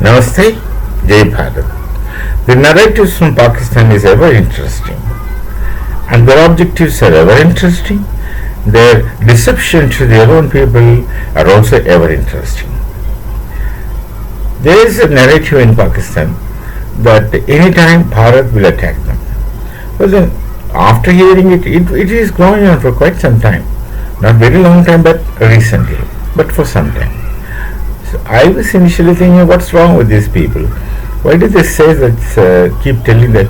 Namaste, Jai Bharat. The narratives from Pakistan is ever interesting, and their objectives are ever interesting. Their deception to their own people are also ever interesting. There is a narrative in Pakistan that any time Bharat will attack them. Well then, after hearing it is going on for quite some time. Not very long time, but recently, but for some time. So I was initially thinking, what's wrong with these people? Why do they say that, keep telling that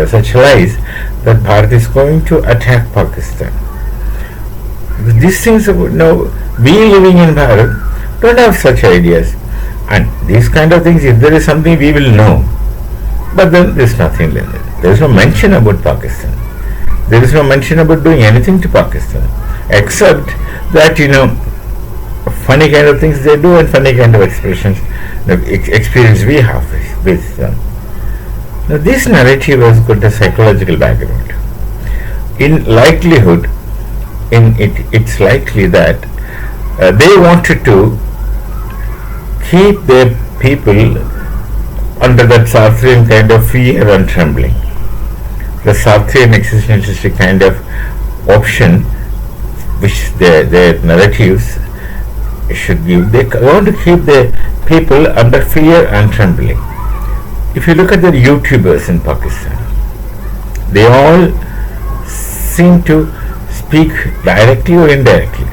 such lies that Bharat is going to attack Pakistan? These things, we living in Bharat don't have such ideas. And these kind of things, if there is something, we will know. But then there's nothing like that. There is no mention about Pakistan. There is no mention about doing anything to Pakistan, except that, funny kind of things they do and funny kind of expressions, experience we have with them. Now, this narrative has got a psychological background. In likelihood, it's likely that they wanted to keep their people under that Sartrean kind of fear and trembling. The Sartrean existentialistic kind of option which their narratives should give. They want to keep the people under fear and trembling. If you look at the YouTubers in Pakistan, they all seem to speak directly or indirectly.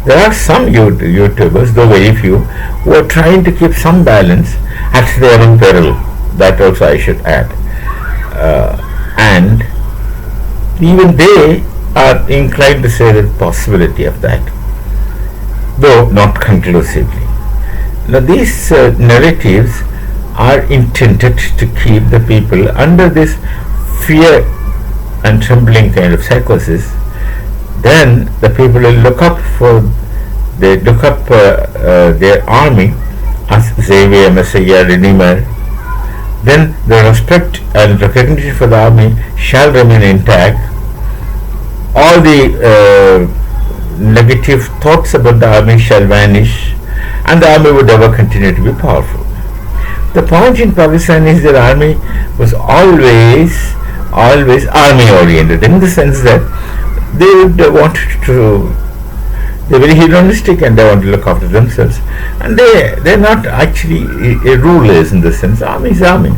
There are some YouTubers, though very few, who are trying to keep some balance at their own peril. That also I should add. And even they are inclined to say the possibility of that, though not conclusively. Now these narratives are intended to keep the people under this fear and trembling kind of psychosis. Then the people will look up their army as Savior, Messiah, Redeemer. Then the respect and recognition for the army shall remain intact. All the negative thoughts about the army shall vanish, and the army would ever continue to be powerful. The point in Pakistan is that army was always army oriented, in the sense that they would want to, they're very hedonistic and they want to look after themselves, and they're not actually rulers in the sense. Army is army.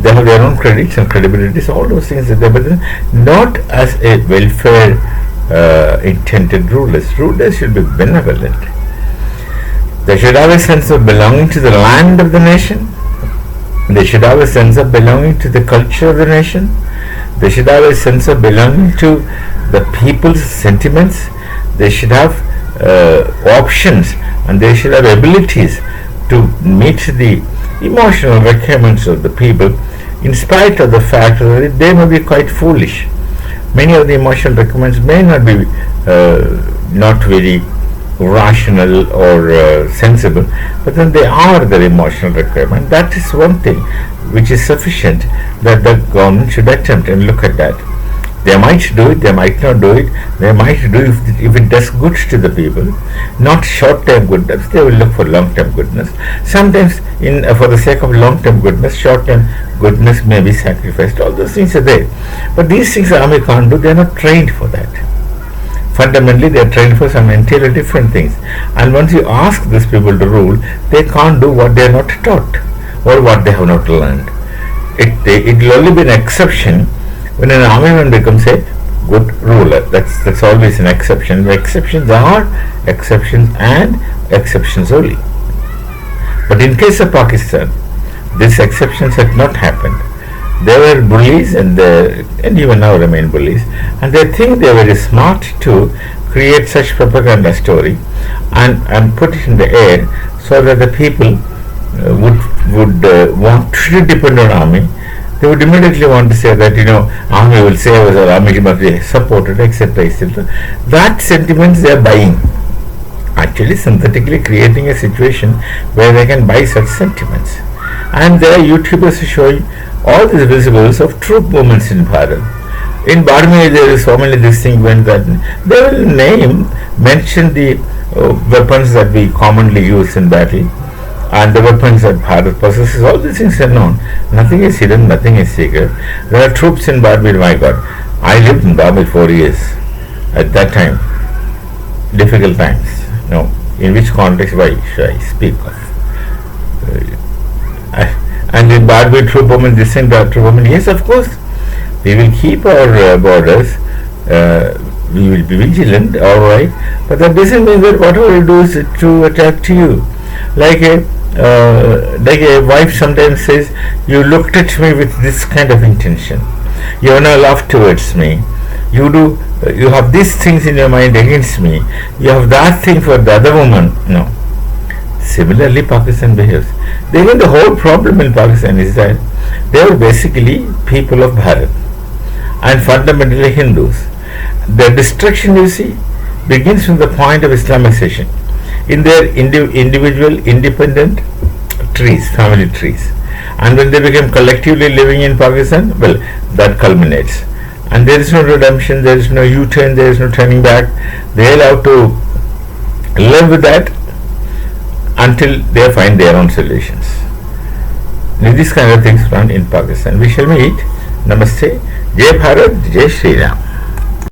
They have their own credits and credibilities, all those things that they, but not as a welfare intended rulers. Rulers should be benevolent. They should have a sense of belonging to the land of the nation. They should have a sense of belonging to the culture of the nation. They should have a sense of belonging to the people's sentiments. They should have options, and they should have abilities to meet the emotional requirements of the people, in spite of the fact that they may be quite foolish. Many of the emotional requirements may not be not very rational or sensible, but then they are their emotional requirement. That is one thing which is sufficient that the government should attempt and look at that. They might do it, they might not do it, they might do it if it does good to the people, not short-term goodness. They will look for long-term goodness. Sometimes for the sake of long-term goodness, short-term goodness may be sacrificed. All those things are there. But these things the army can't do. They are not trained for that. Fundamentally, they are trained for some entirely different things. And once you ask these people to rule, they can't do what they are not taught or what they have not learned. It will only be an exception when an army man becomes a good ruler. That's always an exception. The exceptions are exceptions and exceptions only. But in case of Pakistan, these exceptions had not happened. They were bullies, and even now remain bullies, and they think they are very smart to create such propaganda story and put it in the air so that the people would want to depend on army. They would immediately want to say that army will save us, or army must be supported, etc., etc. That sentiments they are buying, actually synthetically creating a situation where they can buy such sentiments. And there are YouTubers showing all these visuals of troop movements in Bharat. In Barmir there is so many this thing when that they will mention the weapons that we commonly use in battle, and the weapons that Bharat possesses, all these things are known. Nothing is hidden, nothing is secret. There are troops in Barmir, my God. I lived in Barmir 4 years. At that time, difficult times. No, in which context why should I speak of? And in Barmir troop women, this and that troop women, yes, of course, we will keep our borders. We will be vigilant, all right, but that doesn't mean that whatever we do is to attack you. Like a wife sometimes says, "You looked at me with this kind of intention. You have no love towards me. You have these things in your mind against me. You have that thing for the other woman." No. Similarly, Pakistan behaves. Even the whole problem in Pakistan is that they are basically people of Bharat and fundamentally Hindus. The destruction, you see, begins from the point of Islamization in their individual independent trees, family trees. And when they become collectively living in Pakistan, well, that culminates. And there is no redemption, there is no U-turn, there is no turning back. They are allowed to live with that until they find their own solutions. Now, these kind of things run in Pakistan. We shall meet. Namaste. Jai Bharat, Jai Shri Ram.